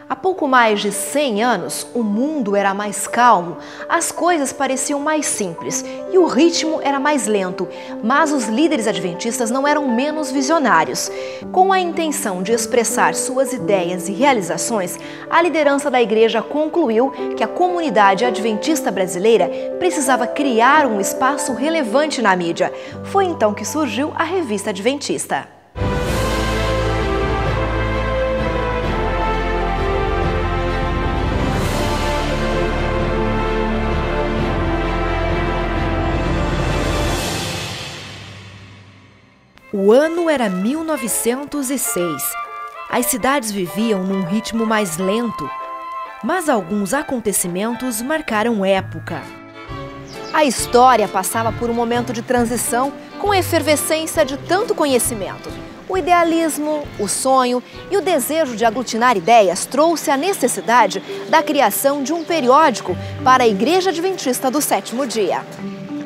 Há pouco mais de 100 anos, o mundo era mais calmo, as coisas pareciam mais simples e o ritmo era mais lento, mas os líderes adventistas não eram menos visionários. Com a intenção de expressar suas ideias e realizações, a liderança da igreja concluiu que a comunidade adventista brasileira precisava criar um espaço relevante na mídia. Foi então que surgiu a Revista Adventista. O ano era 1906. As cidades viviam num ritmo mais lento, mas alguns acontecimentos marcaram época. A história passava por um momento de transição com a efervescência de tanto conhecimento. O idealismo, o sonho e o desejo de aglutinar ideias trouxe a necessidade da criação de um periódico para a Igreja Adventista do Sétimo Dia.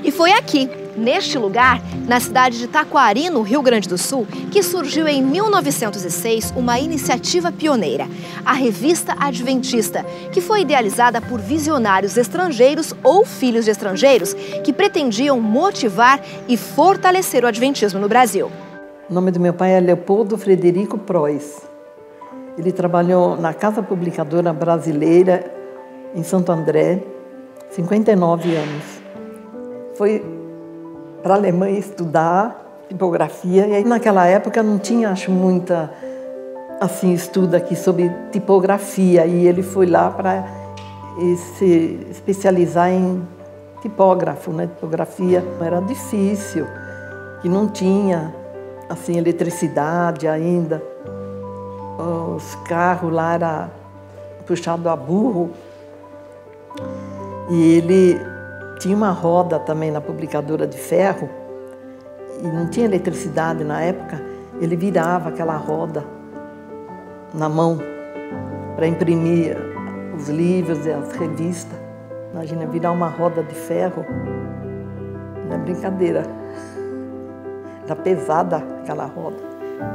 E foi aqui, neste lugar, na cidade de Taquari, no Rio Grande do Sul, que surgiu em 1906 uma iniciativa pioneira, a Revista Adventista, que foi idealizada por visionários estrangeiros ou filhos de estrangeiros que pretendiam motivar e fortalecer o adventismo no Brasil. O nome do meu pai é Leopoldo Frederico Preuss. Ele trabalhou na Casa Publicadora Brasileira, em Santo André, 59 anos. Foi para a Alemanha estudar tipografia, e aí naquela época não tinha, acho, muita estudo aqui sobre tipografia, e ele foi lá para se especializar em tipógrafo, né? Tipografia era difícil, que não tinha eletricidade ainda, os carros lá eram puxados a burro, e ele tinha uma roda também na publicadora de ferro, e não tinha eletricidade na época, ele virava aquela roda na mão para imprimir os livros e as revistas. Imagina, virar uma roda de ferro, não é brincadeira. Era pesada aquela roda.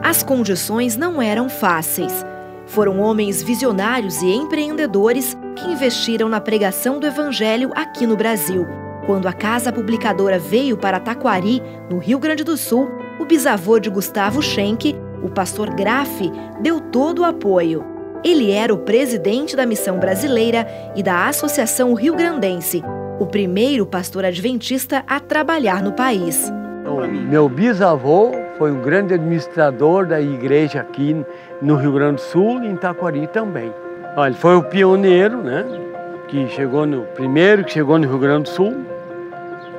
As condições não eram fáceis. Foram homens visionários e empreendedores que investiram na pregação do Evangelho aqui no Brasil. Quando a Casa Publicadora veio para Taquari, no Rio Grande do Sul, o bisavô de Gustavo Schenck, o pastor Graff, deu todo o apoio. Ele era o presidente da Missão Brasileira e da Associação Rio-Grandense, o primeiro pastor adventista a trabalhar no país. Meu bisavô foi um grande administrador da igreja aqui no Rio Grande do Sul e em Taquari também. Ele foi o pioneiro, né, que chegou no Rio Grande do Sul,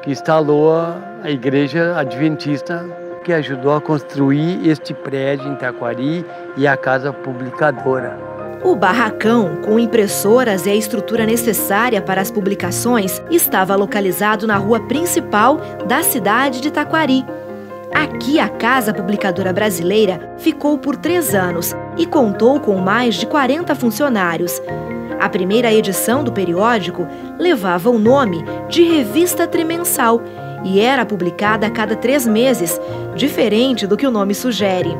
que instalou a igreja adventista, que ajudou a construir este prédio em Taquari e a Casa Publicadora. O barracão, com impressoras e a estrutura necessária para as publicações, estava localizado na rua principal da cidade de Taquari. Aqui, a Casa Publicadora Brasileira ficou por 3 anos e contou com mais de 40 funcionários. A primeira edição do periódico levava o nome de Revista Trimensal e era publicada a cada 3 meses, diferente do que o nome sugere.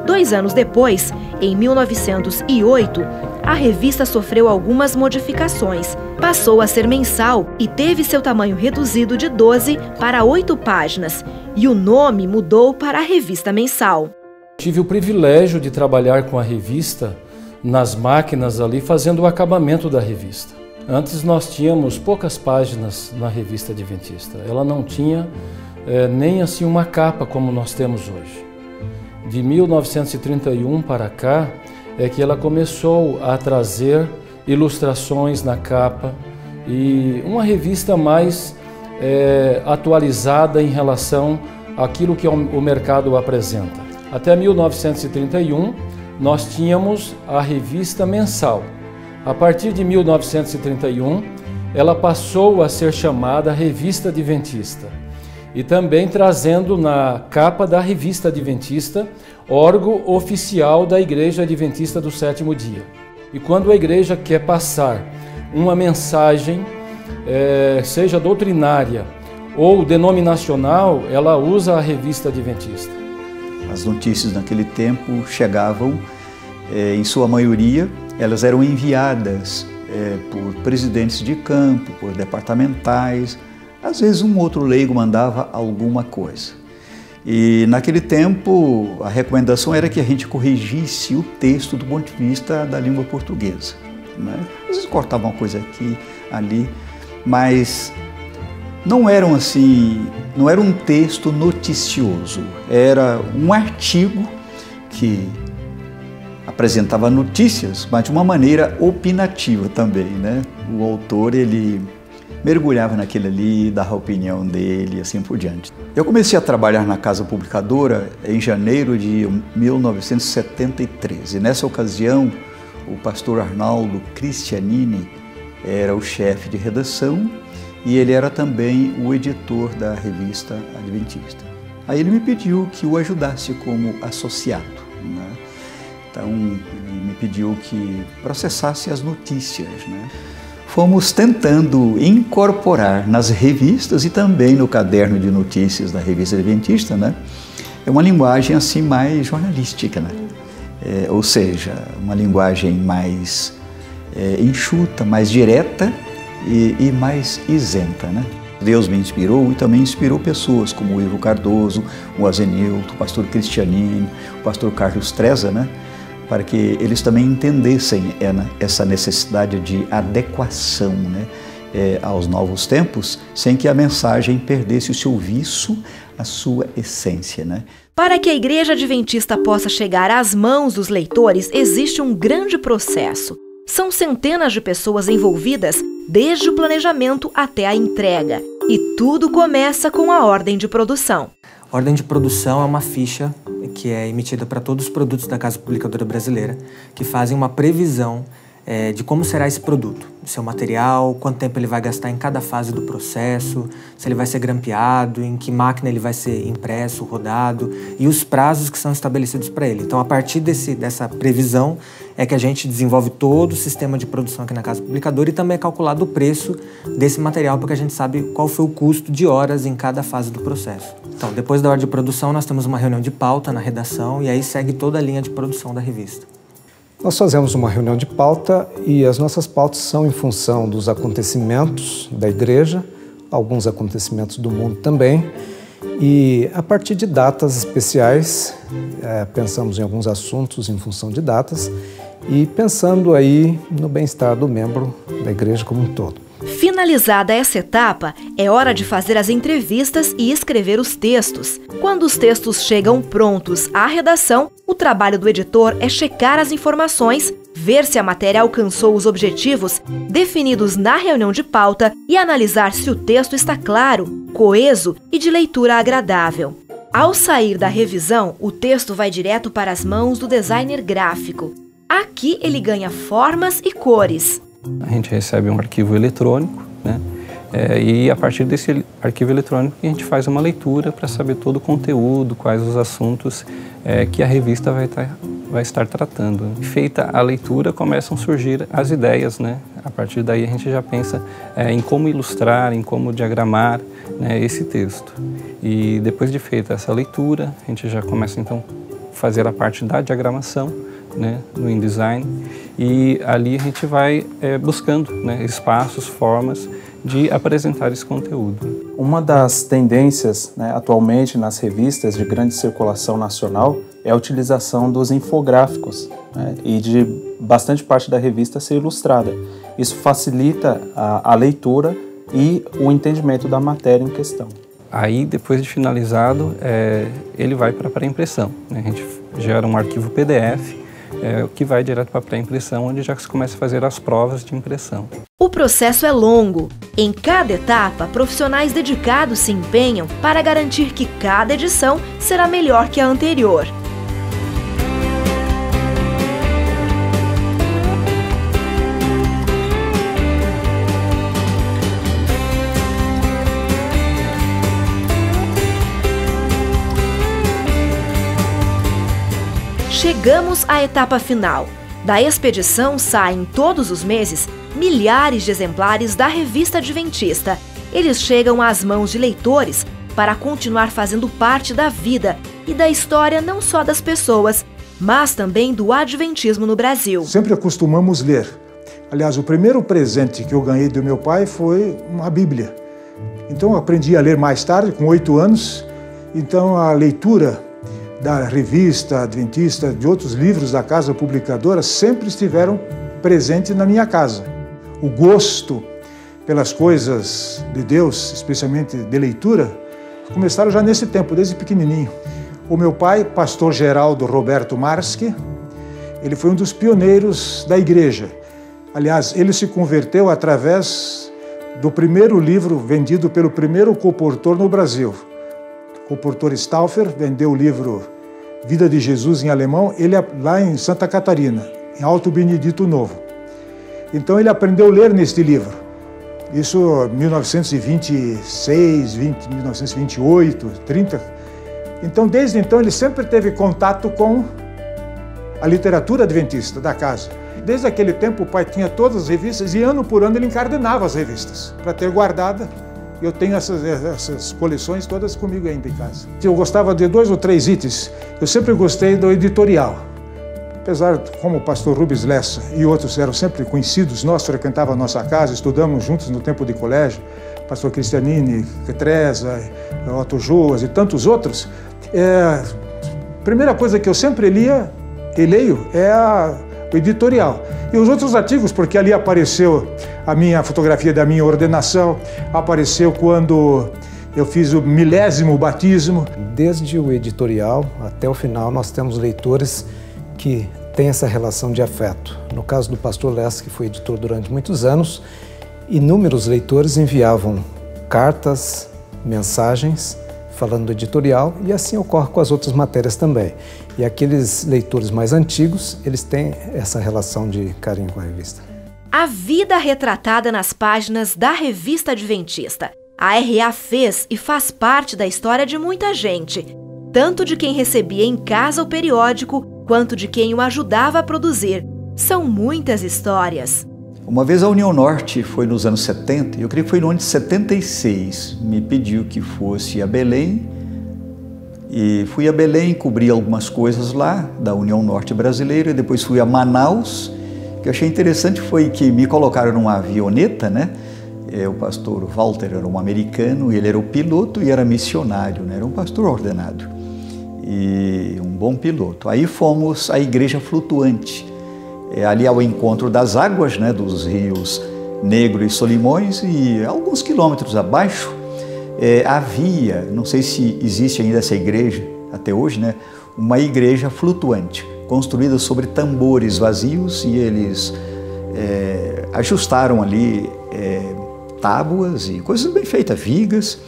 2 anos depois, em 1908, a revista sofreu algumas modificações. Passou a ser mensal e teve seu tamanho reduzido de 12 para 8 páginas, e o nome mudou para a Revista Mensal. Tive o privilégio de trabalhar com a revista nas máquinas ali, fazendo o acabamento da revista. Antes nós tínhamos poucas páginas na Revista Adventista. Ela não tinha nem assim uma capa como nós temos hoje. De 1931 para cá é que ela começou a trazer ilustrações na capa e uma revista mais atualizada em relação àquilo que o mercado apresenta. Até 1931 nós tínhamos a revista mensal. A partir de 1931 ela passou a ser chamada Revista Adventista. E também trazendo na capa da Revista Adventista, órgão oficial da Igreja Adventista do Sétimo Dia. E quando a igreja quer passar uma mensagem, seja doutrinária ou denominacional, ela usa a Revista Adventista. As notícias naquele tempo chegavam, em sua maioria, Elas eram enviadas por presidentes de campo, por departamentais. Às vezes um outro leigo mandava alguma coisa. E naquele tempo a recomendação era que a gente corrigisse o texto do ponto de vista da língua portuguesa, né? Às vezes cortava uma coisa aqui, ali, mas não era um texto noticioso, era um artigo que apresentava notícias, mas de uma maneira opinativa também, né? O autor, ele mergulhava naquele ali, dava a opinião dele e assim por diante. Eu comecei a trabalhar na Casa Publicadora em janeiro de 1973 e nessa ocasião o pastor Arnaldo Cristianini era o chefe de redação e ele era também o editor da revista Adventista. Aí ele me pediu que o ajudasse como associado, né? Então ele me pediu que processasse as notícias, né? Fomos tentando incorporar nas revistas e também no caderno de notícias da revista Adventista, né? É uma linguagem assim mais jornalística, né? Ou seja, uma linguagem mais enxuta, mais direta e mais isenta, né? Deus me inspirou e também inspirou pessoas como o Ivo Cardoso, o Azenilto, o pastor Cristianini, o pastor Carlos Treza, né? Para que eles também entendessem essa necessidade de adequação, né, aos novos tempos, sem que a mensagem perdesse o seu viço, a sua essência, né? Para que a Igreja Adventista possa chegar às mãos dos leitores, existe um grande processo. São centenas de pessoas envolvidas, desde o planejamento até a entrega. E tudo começa com a ordem de produção. A ordem de produção é uma ficha que é emitida para todos os produtos da Casa Publicadora Brasileira, que fazem uma previsão de como será esse produto, do seu material, quanto tempo ele vai gastar em cada fase do processo, se ele vai ser grampeado, em que máquina ele vai ser impresso, rodado e os prazos que são estabelecidos para ele. Então, a partir dessa previsão é que a gente desenvolve todo o sistema de produção aqui na Casa Publicadora e também é calculado o preço desse material, porque a gente sabe qual foi o custo de horas em cada fase do processo. Então, depois da ordem de produção, nós temos uma reunião de pauta na redação e aí segue toda a linha de produção da revista. Nós fazemos uma reunião de pauta e as nossas pautas são em função dos acontecimentos da igreja, alguns acontecimentos do mundo também, e a partir de datas especiais, pensamos em alguns assuntos em função de datas e pensando aí no bem-estar do membro da igreja como um todo. Finalizada essa etapa, é hora de fazer as entrevistas e escrever os textos. Quando os textos chegam prontos à redação, o trabalho do editor é checar as informações, ver se a matéria alcançou os objetivos definidos na reunião de pauta e analisar se o texto está claro, coeso e de leitura agradável. Ao sair da revisão, o texto vai direto para as mãos do designer gráfico. Aqui ele ganha formas e cores. A gente recebe um arquivo eletrônico, né? E a partir desse arquivo eletrônico a gente faz uma leitura para saber todo o conteúdo, quais os assuntos que a revista vai estar tratando. Feita a leitura, começam a surgir as ideias, né? A partir daí a gente já pensa em como ilustrar, em como diagramar, né, esse texto. E depois de feita essa leitura, a gente já começa então a fazer a parte da diagramação, né, no InDesign, e ali a gente vai buscando, né, espaços, formas de apresentar esse conteúdo. Uma das tendências, né, atualmente nas revistas de grande circulação nacional é a utilização dos infográficos, né, e de bastante parte da revista ser ilustrada. Isso facilita a leitura e o entendimento da matéria em questão. Aí, depois de finalizado, ele vai para a pré-impressão, né? A gente gera um arquivo PDF, que vai direto para a pré-impressão, onde já se começa a fazer as provas de impressão. O processo é longo. Em cada etapa, profissionais dedicados se empenham para garantir que cada edição será melhor que a anterior. Chegamos à etapa final. Da expedição saem todos os meses milhares de exemplares da revista Adventista. Eles chegam às mãos de leitores para continuar fazendo parte da vida e da história não só das pessoas, mas também do adventismo no Brasil. Sempre acostumamos ler. Aliás, o primeiro presente que eu ganhei do meu pai foi uma Bíblia. Então eu aprendi a ler mais tarde, com 8 anos. Então a leitura da revista adventista, de outros livros da casa publicadora, sempre estiveram presentes na minha casa. O gosto pelas coisas de Deus, especialmente de leitura, começaram já nesse tempo, desde pequenininho. O meu pai, pastor Geraldo Roberto Marschi, ele foi um dos pioneiros da igreja. Aliás, ele se converteu através do primeiro livro vendido pelo primeiro colportor no Brasil. O colportor Stauffer vendeu o livro Vida de Jesus em alemão, ele lá em Santa Catarina, em Alto Benedito Novo. Então ele aprendeu a ler neste livro. Isso em 1926, 1928, 30. Então, desde então, ele sempre teve contato com a literatura adventista da casa. Desde aquele tempo, o pai tinha todas as revistas e ano por ano ele encadenava as revistas para ter guardada. Eu tenho essas coleções todas comigo ainda em casa. Eu gostava de 2 ou 3 itens. Eu sempre gostei do editorial. Apesar, como o pastor Rubens Lessa e outros eram sempre conhecidos, nós frequentávamos a nossa casa, estudamos juntos no tempo de colégio, pastor Cristianini, Treza, Otto Joas e tantos outros. A primeira coisa que eu sempre lia e leio é o editorial. E os outros artigos, porque ali apareceu a minha fotografia da minha ordenação, apareceu quando eu fiz o 1000º batismo. Desde o editorial até o final, nós temos leitores que têm essa relação de afeto. No caso do pastor Lessa, que foi editor durante muitos anos, inúmeros leitores enviavam cartas, mensagens, falando do editorial, e assim ocorre com as outras matérias também. E aqueles leitores mais antigos, eles têm essa relação de carinho com a revista. A vida retratada nas páginas da Revista Adventista. A RA fez e faz parte da história de muita gente, tanto de quem recebia em casa o periódico, quanto de quem o ajudava a produzir. São muitas histórias. Uma vez a União Norte foi nos anos 70, eu creio que foi no ano de 76, me pediu que fosse a Belém, e fui a Belém, cobri algumas coisas lá da União Norte Brasileira, e depois fui a Manaus. O que eu achei interessante foi que me colocaram numa avioneta, né? O pastor Walter era um americano, ele era o piloto e era missionário, né? Era um pastor ordenado e um bom piloto. Aí fomos à Igreja Flutuante, ali ao encontro das águas, né, dos rios Negro e Solimões, e alguns quilômetros abaixo havia, não sei se existe ainda essa igreja até hoje, né, uma igreja flutuante, construída sobre tambores vazios, e eles ajustaram ali tábuas e coisas bem feitas, vigas,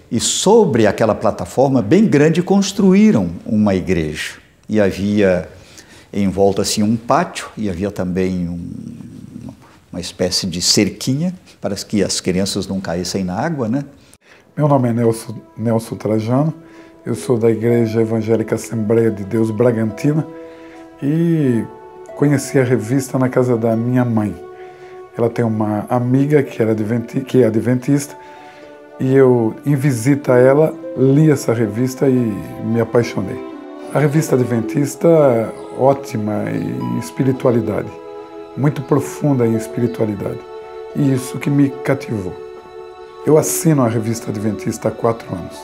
e sobre aquela plataforma bem grande construíram uma igreja. E havia em volta assim um pátio, e havia também uma espécie de cerquinha para que as crianças não caíssem na água, né? Meu nome é Nelson Trajano, eu sou da Igreja Evangélica Assembleia de Deus Bragantina e conheci a revista na casa da minha mãe. Ela tem uma amiga que é adventista, e eu, em visita a ela, li essa revista e me apaixonei. A revista adventista é ótima em espiritualidade, muito profunda em espiritualidade, e isso que me cativou. Eu assino a revista adventista há 4 anos,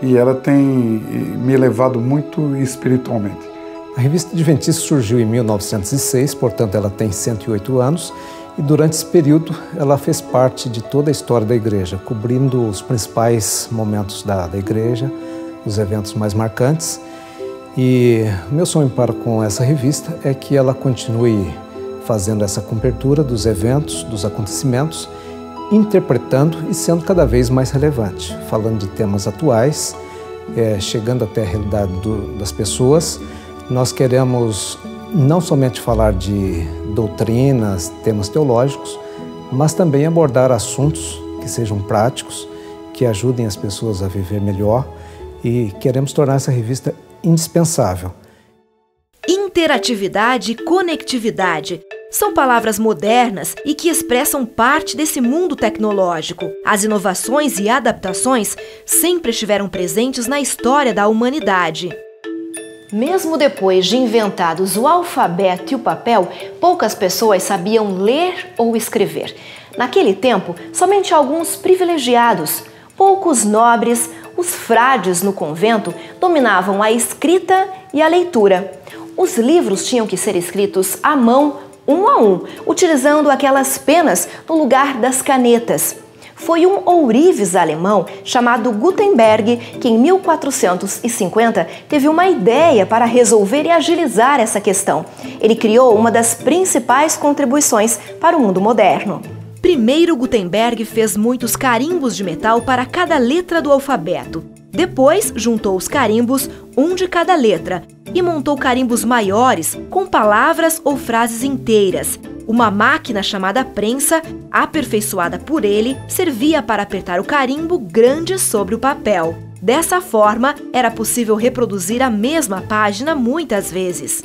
e ela tem me elevado muito espiritualmente. A revista adventista surgiu em 1906, portanto ela tem 108 anos, e durante esse período ela fez parte de toda a história da igreja, cobrindo os principais momentos da igreja, os eventos mais marcantes. E o meu sonho com essa revista é que ela continue fazendo essa cobertura dos eventos, dos acontecimentos, interpretando e sendo cada vez mais relevante, falando de temas atuais, chegando até a realidade das pessoas. Nós queremos não somente falar de doutrinas, temas teológicos, mas também abordar assuntos que sejam práticos, que ajudem as pessoas a viver melhor, e queremos tornar essa revista indispensável. Interatividade e conectividade são palavras modernas e que expressam parte desse mundo tecnológico. As inovações e adaptações sempre estiveram presentes na história da humanidade. Mesmo depois de inventados o alfabeto e o papel, poucas pessoas sabiam ler ou escrever. Naquele tempo, somente alguns privilegiados, poucos nobres, os frades no convento, dominavam a escrita e a leitura. Os livros tinham que ser escritos à mão, um a um, utilizando aquelas penas no lugar das canetas. Foi um ourives alemão chamado Gutenberg que, em 1450, teve uma ideia para resolver e agilizar essa questão. Ele criou uma das principais contribuições para o mundo moderno. Primeiro, Gutenberg fez muitos carimbos de metal para cada letra do alfabeto. Depois, juntou os carimbos, um de cada letra, e montou carimbos maiores com palavras ou frases inteiras. Uma máquina chamada prensa, aperfeiçoada por ele, servia para apertar o carimbo grande sobre o papel. Dessa forma, era possível reproduzir a mesma página muitas vezes.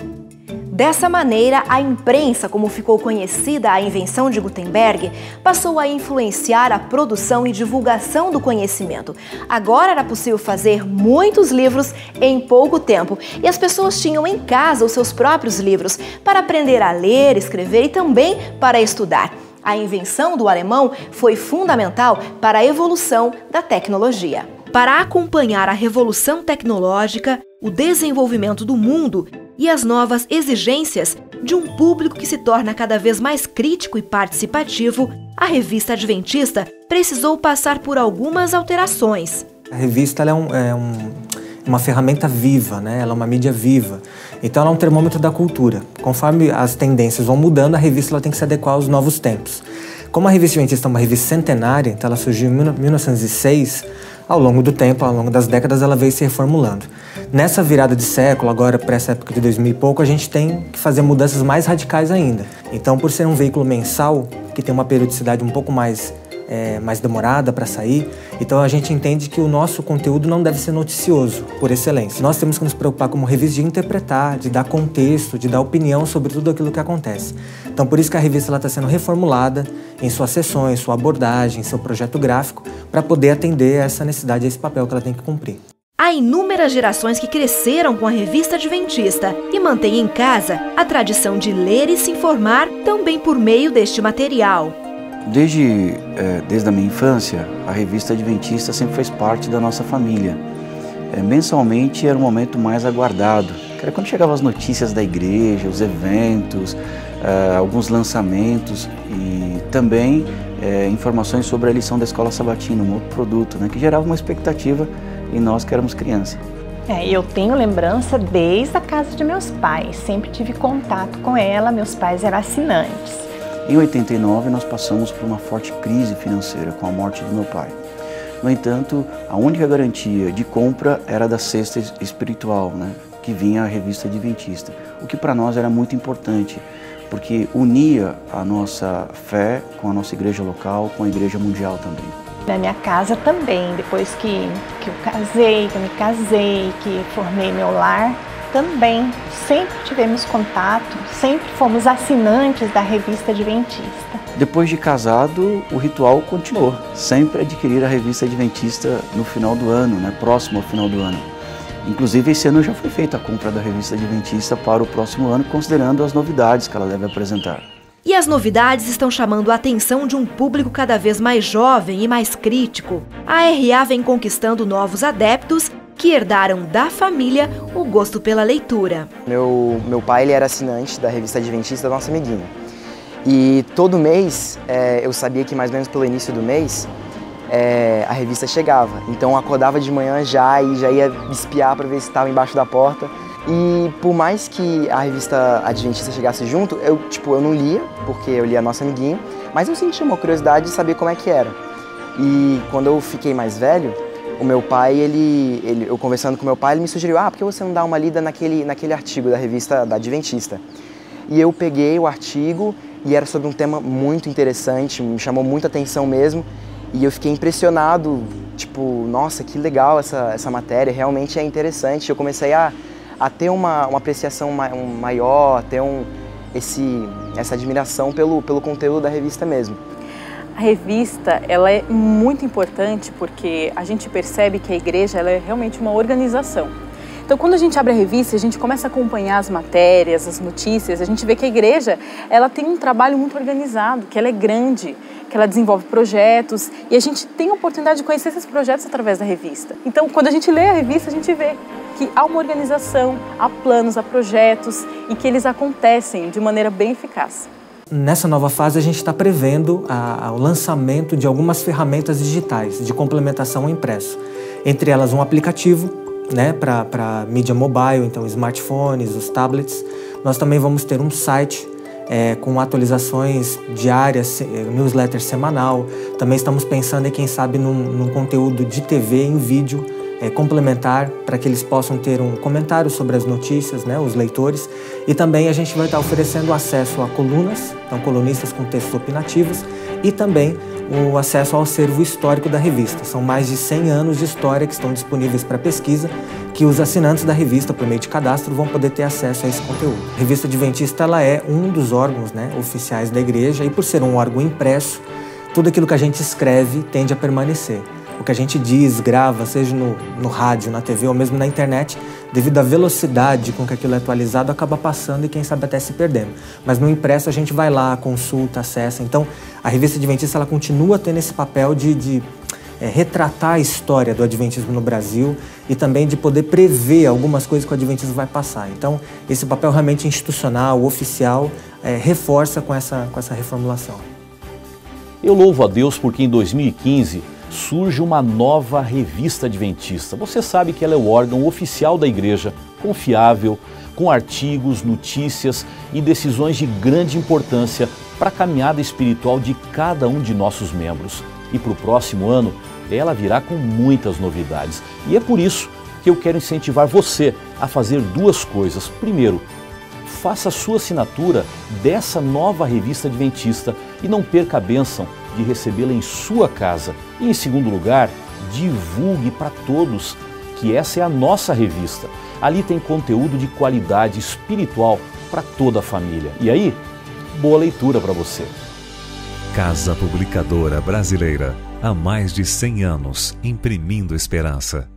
Dessa maneira, a imprensa, como ficou conhecida a invenção de Gutenberg, passou a influenciar a produção e divulgação do conhecimento. Agora era possível fazer muitos livros em pouco tempo e as pessoas tinham em casa os seus próprios livros para aprender a ler, escrever e também para estudar. A invenção do alemão foi fundamental para a evolução da tecnologia. Para acompanhar a revolução tecnológica, o desenvolvimento do mundo e as novas exigências de um público que se torna cada vez mais crítico e participativo, a revista Adventista precisou passar por algumas alterações. A revista ela é uma ferramenta viva, né? Ela é uma mídia viva. Então ela é um termômetro da cultura. Conforme as tendências vão mudando, a revista ela tem que se adequar aos novos tempos. Como a revista Adventista é uma revista centenária, então ela surgiu em 1906, ao longo do tempo, ao longo das décadas, ela veio se reformulando. Nessa virada de século, agora para essa época de 2000 e pouco, a gente tem que fazer mudanças mais radicais ainda. Então, por ser um veículo mensal, que tem uma periodicidade um pouco mais demorada para sair, então a gente entende que o nosso conteúdo não deve ser noticioso, por excelência. Nós temos que nos preocupar como revista de interpretar, de dar contexto, de dar opinião sobre tudo aquilo que acontece. Então por isso que a revista está sendo reformulada em suas seções, sua abordagem, seu projeto gráfico, para poder atender a essa necessidade, a esse papel que ela tem que cumprir. Há inúmeras gerações que cresceram com a revista Adventista e mantêm em casa a tradição de ler e se informar também por meio deste material. Desde a minha infância, a revista Adventista sempre fez parte da nossa família. Mensalmente era o momento mais aguardado, que era quando chegavam as notícias da igreja, os eventos, alguns lançamentos e também informações sobre a lição da Escola Sabatina, um outro produto, né, que gerava uma expectativa em nós que éramos crianças. Eu tenho lembrança desde a casa de meus pais, sempre tive contato com ela, meus pais eram assinantes. Em 89, nós passamos por uma forte crise financeira com a morte do meu pai. No entanto, a única garantia de compra era da cesta espiritual, né, que vinha a revista Adventista, o que para nós era muito importante, porque unia a nossa fé com a nossa igreja local, com a igreja mundial também. Na minha casa também, depois que eu me casei, que formei meu lar, também sempre tivemos contato, sempre fomos assinantes da revista Adventista. Depois de casado, o ritual continuou, sempre adquirir a revista Adventista no final do ano, né, próximo ao final do ano. Inclusive, esse ano já foi feita a compra da revista Adventista para o próximo ano, considerando as novidades que ela deve apresentar. E as novidades estão chamando a atenção de um público cada vez mais jovem e mais crítico. A RA vem conquistando novos adeptos que herdaram da família o gosto pela leitura. Meu pai ele era assinante da revista Adventista da Nossa Amiguinha. E todo mês, eu sabia que mais ou menos pelo início do mês, a revista chegava. Então eu acordava de manhã já ia espiar para ver se estava embaixo da porta. E por mais que a revista Adventista chegasse junto, eu não lia, porque eu lia a Nossa Amiguinha, mas eu sentia uma curiosidade de saber como é que era. E quando eu fiquei mais velho, o meu pai, eu conversando com meu pai, ele me sugeriu, por que você não dá uma lida naquele artigo da revista da Adventista? E eu peguei o artigo e era sobre um tema muito interessante, me chamou muita atenção mesmo, e eu fiquei impressionado, nossa, que legal essa matéria, realmente é interessante. Eu comecei a ter uma apreciação maior, a ter essa admiração pelo conteúdo da revista mesmo. A revista ela é muito importante porque a gente percebe que a igreja ela é realmente uma organização. Então, quando a gente abre a revista, a gente começa a acompanhar as matérias, as notícias, a gente vê que a igreja, ela tem um trabalho muito organizado, que ela é grande, que ela desenvolve projetos, e a gente tem a oportunidade de conhecer esses projetos através da revista. Então, quando a gente lê a revista, a gente vê que há uma organização, há planos, há projetos, e que eles acontecem de maneira bem eficaz. Nessa nova fase, a gente está prevendo o lançamento de algumas ferramentas digitais de complementação ao impresso. Entre elas, um aplicativo, né, para mídia mobile, então smartphones, os tablets. Nós também vamos ter um site com atualizações diárias, newsletter semanal. Também estamos pensando em, quem sabe, num conteúdo de TV em vídeo, complementar, para que eles possam ter um comentário sobre as notícias, né, os leitores. E também a gente vai estar oferecendo acesso a colunas, então colunistas com textos opinativos, e também o acesso ao acervo histórico da revista. São mais de 100 anos de história que estão disponíveis para pesquisa, que os assinantes da revista, por meio de cadastro, vão poder ter acesso a esse conteúdo. A Revista Adventista, ela é um dos órgãos, né, oficiais da igreja, e por ser um órgão impresso, tudo aquilo que a gente escreve tende a permanecer. O que a gente diz, grava, seja no rádio, na TV ou mesmo na internet, devido à velocidade com que aquilo é atualizado, acaba passando e, quem sabe, até se perdendo. Mas no impresso a gente vai lá, consulta, acessa. Então, a Revista Adventista, ela continua tendo esse papel de retratar a história do Adventismo no Brasil e também de poder prever algumas coisas que o Adventismo vai passar. Então, esse papel realmente institucional, oficial, reforça com essa reformulação. Eu louvo a Deus porque em 2015 surge uma nova Revista Adventista. Você sabe que ela é o órgão oficial da igreja, confiável, com artigos, notícias e decisões de grande importância para a caminhada espiritual de cada um de nossos membros. E para o próximo ano, ela virá com muitas novidades. E é por isso que eu quero incentivar você a fazer duas coisas. Primeiro, faça a sua assinatura dessa nova Revista Adventista e não perca a bênção de recebê-la em sua casa. E em segundo lugar, divulgue para todos que essa é a nossa revista. Ali tem conteúdo de qualidade espiritual para toda a família. E aí, boa leitura para você. Casa Publicadora Brasileira, há mais de 100 anos, imprimindo esperança.